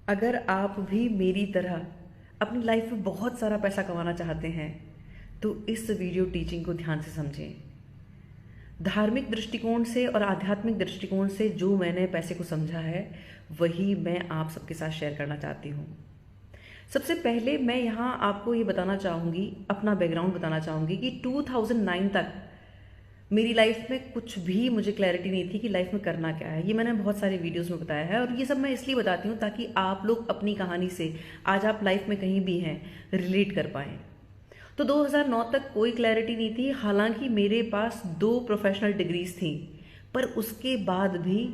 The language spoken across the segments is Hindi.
अगर आप भी मेरी तरह अपनी लाइफ में बहुत सारा पैसा कमाना चाहते हैं तो इस वीडियो टीचिंग को ध्यान से समझें। धार्मिक दृष्टिकोण से और आध्यात्मिक दृष्टिकोण से जो मैंने पैसे को समझा है वही मैं आप सबके साथ शेयर करना चाहती हूँ। सबसे पहले मैं यहाँ आपको ये बताना चाहूँगी, अपना बैकग्राउंड बताना चाहूँगी कि 2009 तक मेरी लाइफ में कुछ भी मुझे क्लैरिटी नहीं थी कि लाइफ में करना क्या है। ये मैंने बहुत सारे वीडियोस में बताया है और ये सब मैं इसलिए बताती हूँ ताकि आप लोग अपनी कहानी से आज आप लाइफ में कहीं भी हैं रिलेट कर पाएँ। तो 2009 तक कोई क्लैरिटी नहीं थी, हालांकि मेरे पास 2 प्रोफेशनल डिग्रीज थी, पर उसके बाद भी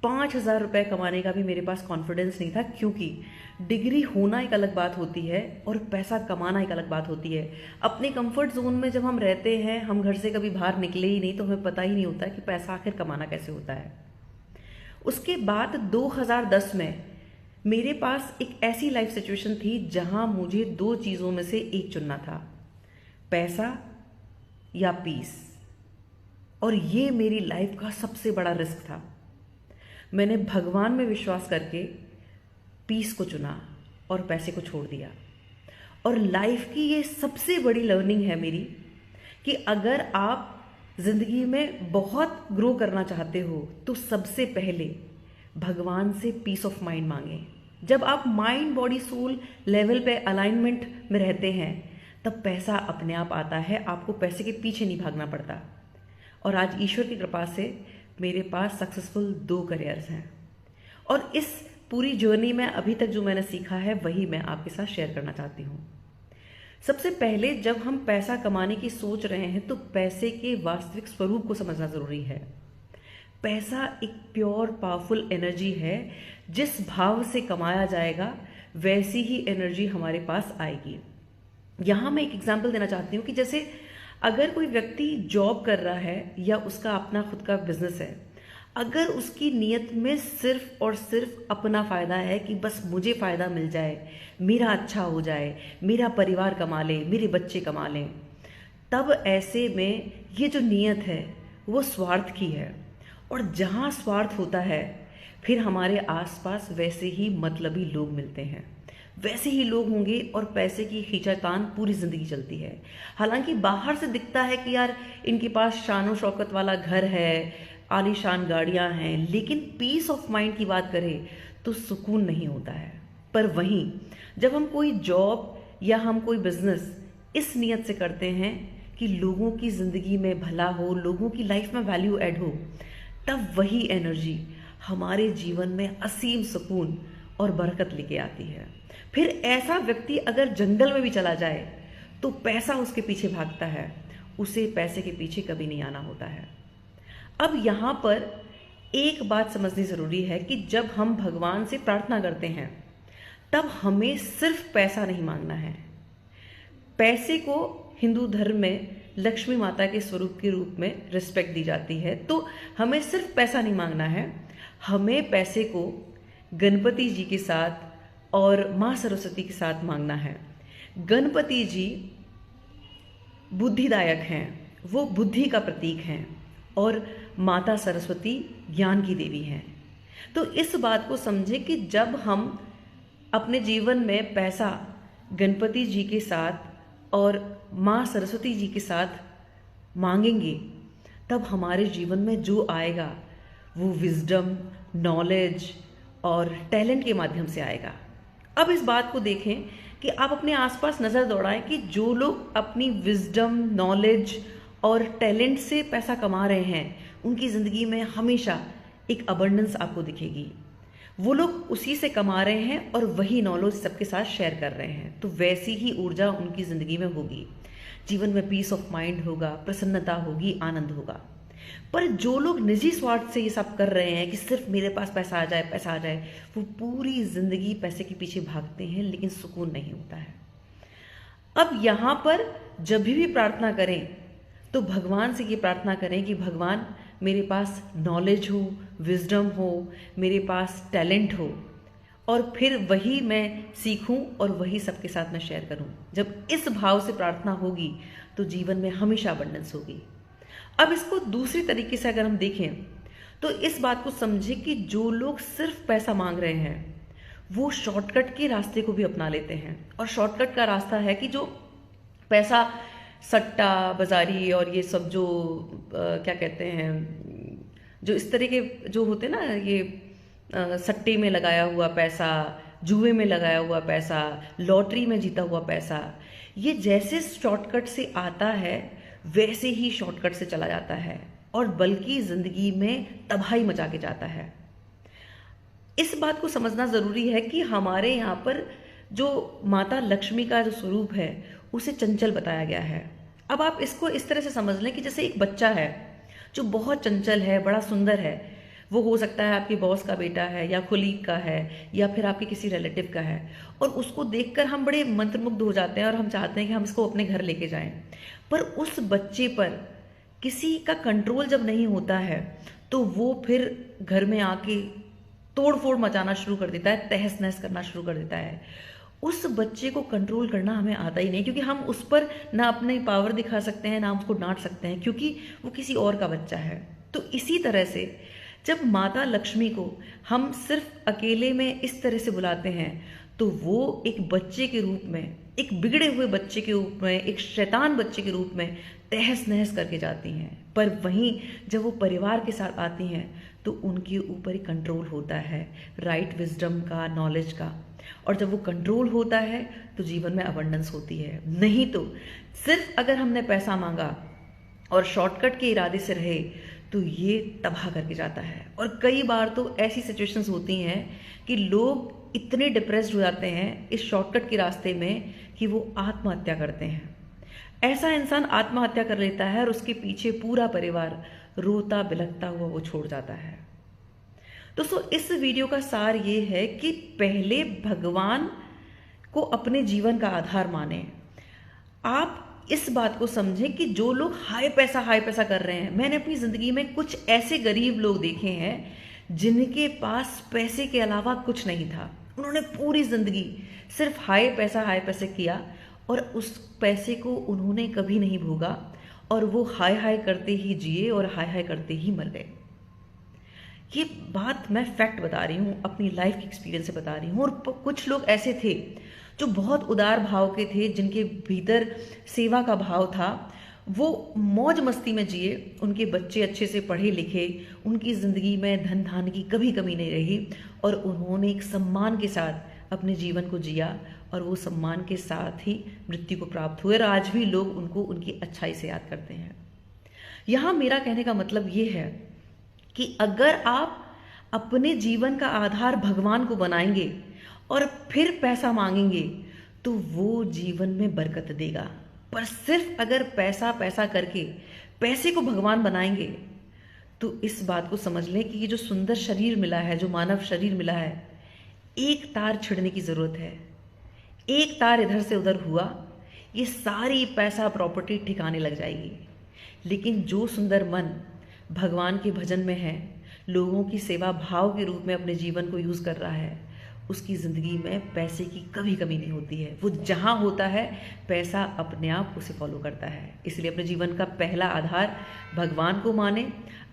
5,000 रुपये कमाने का भी मेरे पास कॉन्फिडेंस नहीं था, क्योंकि डिग्री होना एक अलग बात होती है और पैसा कमाना एक अलग बात होती है। अपने कंफर्ट जोन में जब हम रहते हैं, हम घर से कभी बाहर निकले ही नहीं, तो हमें पता ही नहीं होता कि पैसा आखिर कमाना कैसे होता है। उसके बाद 2010 में मेरे पास एक ऐसी लाइफ सिचुएशन थी जहां मुझे 2 चीज़ों में से एक चुनना था, पैसा या पीस। और ये मेरी लाइफ का सबसे बड़ा रिस्क था। मैंने भगवान में विश्वास करके पीस को चुना और पैसे को छोड़ दिया। और लाइफ की ये सबसे बड़ी लर्निंग है मेरी कि अगर आप जिंदगी में बहुत ग्रो करना चाहते हो तो सबसे पहले भगवान से पीस ऑफ माइंड मांगें। जब आप माइंड बॉडी सोल लेवल पे अलाइनमेंट में रहते हैं तब पैसा अपने आप आता है, आपको पैसे के पीछे नहीं भागना पड़ता। और आज ईश्वर की कृपा से मेरे पास सक्सेसफुल 2 करियर्स हैं और इस पूरी जर्नी में अभी तक जो मैंने सीखा है वही मैं आपके साथ शेयर करना चाहती हूँ। सबसे पहले जब हम पैसा कमाने की सोच रहे हैं तो पैसे के वास्तविक स्वरूप को समझना जरूरी है। पैसा एक प्योर पावरफुल एनर्जी है, जिस भाव से कमाया जाएगा वैसी ही एनर्जी हमारे पास आएगी। यहाँ मैं एक एग्जाम्पल देना चाहती हूँ कि जैसे अगर कोई व्यक्ति जॉब कर रहा है या उसका अपना खुद का बिजनेस है, अगर उसकी नीयत में सिर्फ और सिर्फ अपना फ़ायदा है कि बस मुझे फ़ायदा मिल जाए, मेरा अच्छा हो जाए, मेरा परिवार कमा ले, मेरे बच्चे कमा लें, तब ऐसे में ये जो नीयत है वो स्वार्थ की है। और जहाँ स्वार्थ होता है फिर हमारे आसपास वैसे ही मतलबी लोग मिलते हैं, वैसे ही लोग होंगे और पैसे की खींचातान पूरी ज़िंदगी चलती है। हालांकि बाहर से दिखता है कि यार इनके पास शानो शौकत वाला घर है, आलीशान गाड़ियां हैं, लेकिन पीस ऑफ माइंड की बात करें तो सुकून नहीं होता है। पर वहीं जब हम कोई जॉब या हम कोई बिजनेस इस नियत से करते हैं कि लोगों की ज़िंदगी में भला हो, लोगों की लाइफ में वैल्यू ऐड हो, तब वही एनर्जी हमारे जीवन में असीम सुकून और बरकत लेके आती है। फिर ऐसा व्यक्ति अगर जंगल में भी चला जाए तो पैसा उसके पीछे भागता है, उसे पैसे के पीछे कभी नहीं आना होता है। अब यहाँ पर एक बात समझनी ज़रूरी है कि जब हम भगवान से प्रार्थना करते हैं तब हमें सिर्फ पैसा नहीं मांगना है। पैसे को हिंदू धर्म में लक्ष्मी माता के स्वरूप के रूप में रिस्पेक्ट दी जाती है, तो हमें सिर्फ पैसा नहीं मांगना है, हमें पैसे को गणपति जी के साथ और माँ सरस्वती के साथ मांगना है। गणपति जी बुद्धिदायक हैं, वो बुद्धि का प्रतीक हैं, और माता सरस्वती ज्ञान की देवी हैं। तो इस बात को समझें कि जब हम अपने जीवन में पैसा गणपति जी के साथ और माँ सरस्वती जी के साथ मांगेंगे तब हमारे जीवन में जो आएगा वो विजडम, नॉलेज और टैलेंट के माध्यम से आएगा। अब इस बात को देखें कि आप अपने आसपास नज़र दौड़ाएं कि जो लोग अपनी विजडम, नॉलेज और टैलेंट से पैसा कमा रहे हैं उनकी ज़िंदगी में हमेशा एक अबंडेंस आपको दिखेगी। वो लोग उसी से कमा रहे हैं और वही नॉलेज सबके साथ शेयर कर रहे हैं, तो वैसी ही ऊर्जा उनकी ज़िंदगी में होगी। जीवन में पीस ऑफ माइंड होगा, प्रसन्नता होगी, आनंद होगा। पर जो लोग निजी स्वार्थ से ये सब कर रहे हैं कि सिर्फ मेरे पास पैसा आ जाए, पैसा आ जाए, वो पूरी ज़िंदगी पैसे के पीछे भागते हैं लेकिन सुकून नहीं होता है। अब यहाँ पर जब भी प्रार्थना करें तो भगवान से ये प्रार्थना करें कि भगवान मेरे पास नॉलेज हो, विजडम हो, मेरे पास टैलेंट हो, और फिर वही मैं सीखूं और वही सबके साथ मैं शेयर करूं। जब इस भाव से प्रार्थना होगी तो जीवन में हमेशा अबंडेंस होगी। अब इसको दूसरी तरीके से अगर हम देखें तो इस बात को समझें कि जो लोग सिर्फ पैसा मांग रहे हैं वो शॉर्टकट के रास्ते को भी अपना लेते हैं। और शॉर्टकट का रास्ता है कि जो पैसा सट्टा बाजारी और ये सब जो क्या कहते हैं, जो इस तरह के जो होते हैं ना, ये सट्टे में लगाया हुआ पैसा, जुए में लगाया हुआ पैसा, लॉटरी में जीता हुआ पैसा, ये जैसे शॉर्टकट से आता है वैसे ही शॉर्टकट से चला जाता है और बल्कि जिंदगी में तबाही मचा के जाता है। इस बात को समझना जरूरी है कि हमारे यहाँ पर जो माता लक्ष्मी का जो स्वरूप है उसे चंचल बताया गया है। अब आप इसको इस तरह से समझ लें कि जैसे एक बच्चा है जो बहुत चंचल है, बड़ा सुंदर है, वो हो सकता है आपके बॉस का बेटा है या कुलीग का है या फिर आपके किसी रिलेटिव का है, और उसको देखकर हम बड़े मंत्रमुग्ध हो जाते हैं और हम चाहते हैं कि हम इसको अपने घर लेके जाएं। पर उस बच्चे पर किसी का कंट्रोल जब नहीं होता है तो वो फिर घर में आके तोड़ फोड़ मचाना शुरू कर देता है, तहस नहस करना शुरू कर देता है। उस बच्चे को कंट्रोल करना हमें आता ही नहीं, क्योंकि हम उस पर ना अपनी पावर दिखा सकते हैं, ना हम उसको डांट सकते हैं, क्योंकि वो किसी और का बच्चा है। तो इसी तरह से जब माता लक्ष्मी को हम सिर्फ अकेले में इस तरह से बुलाते हैं तो वो एक बच्चे के रूप में, एक बिगड़े हुए बच्चे के रूप में, एक शैतान बच्चे के रूप में तहस नहस करके जाती हैं। पर वहीं जब वो परिवार के साथ आती हैं तो उनके ऊपर एक कंट्रोल होता है, राइट विजडम का, नॉलेज का। और जब वो कंट्रोल होता है तो जीवन में अबंडेंस होती है। नहीं तो सिर्फ अगर हमने पैसा मांगा और शॉर्टकट के इरादे से रहे तो ये तबाह करके जाता है। और कई बार तो ऐसी सिचुएशंस होती हैं कि लोग इतने डिप्रेस्ड हो जाते हैं इस शॉर्टकट के रास्ते में कि वो आत्महत्या करते हैं। ऐसा इंसान आत्महत्या कर लेता है और उसके पीछे पूरा परिवार रोता बिलखता हुआ वो छोड़ जाता है। दोस्तों, इस वीडियो का सार ये है कि पहले भगवान को अपने जीवन का आधार माने। आप इस बात को समझें कि जो लोग हाई पैसा कर रहे हैं, मैंने अपनी जिंदगी में कुछ ऐसे गरीब लोग देखे हैं जिनके पास पैसे के अलावा कुछ नहीं था। उन्होंने पूरी जिंदगी सिर्फ हाई पैसे किया और उस पैसे को उन्होंने कभी नहीं भोगा और वो हाय करते ही जिए और हाय करते ही मर गए। ये बात मैं फैक्ट बता रही हूँ, अपनी लाइफ के एक्सपीरियंस से बता रही हूँ। और कुछ लोग ऐसे थे जो बहुत उदार भाव के थे, जिनके भीतर सेवा का भाव था। वो मौज मस्ती में जिए, उनके बच्चे अच्छे से पढ़े लिखे, उनकी ज़िंदगी में धन धान की कभी कमी नहीं रही और उन्होंने एक सम्मान के साथ अपने जीवन को जिया और वो सम्मान के साथ ही मृत्यु को प्राप्त हुए। और आज भी लोग उनको उनकी अच्छाई से याद करते हैं। यहाँ मेरा कहने का मतलब ये है कि अगर आप अपने जीवन का आधार भगवान को बनाएंगे और फिर पैसा मांगेंगे तो वो जीवन में बरकत देगा। पर सिर्फ अगर पैसा करके पैसे को भगवान बनाएंगे तो इस बात को समझ लें कि ये जो सुंदर शरीर मिला है, जो मानव शरीर मिला है, एक तार छिड़ने की ज़रूरत है। एक तार इधर से उधर हुआ, ये सारी पैसा प्रॉपर्टी ठिकाने लग जाएगी। लेकिन जो सुंदर मन भगवान के भजन में है, लोगों की सेवा भाव के रूप में अपने जीवन को यूज़ कर रहा है, उसकी ज़िंदगी में पैसे की कभी कमी नहीं होती है। वो जहाँ होता है पैसा अपने आप उसे फॉलो करता है। इसलिए अपने जीवन का पहला आधार भगवान को माने,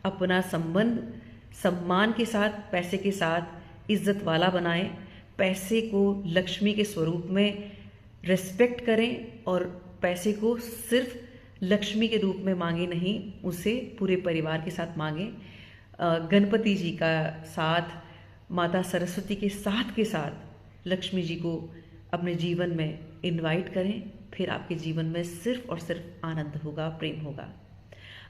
अपना संबंध सम्मान के साथ, पैसे के साथ इज्जत वाला बनाएं, पैसे को लक्ष्मी के स्वरूप में रिस्पेक्ट करें और पैसे को सिर्फ लक्ष्मी के रूप में मांगे नहीं, उसे पूरे परिवार के साथ मांगे। गणपति जी का साथ, माता सरस्वती के साथ लक्ष्मी जी को अपने जीवन में इनवाइट करें। फिर आपके जीवन में सिर्फ और सिर्फ आनंद होगा, प्रेम होगा।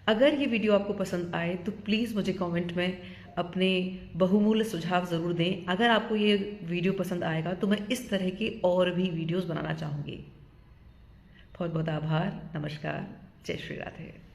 अगर ये वीडियो आपको पसंद आए तो प्लीज़ मुझे कमेंट में अपने बहुमूल्य सुझाव ज़रूर दें। अगर आपको ये वीडियो पसंद आएगा तो मैं इस तरह के और भी वीडियोस बनाना चाहूँगी। बहुत बहुत आभार। नमस्कार। जय श्री राधे।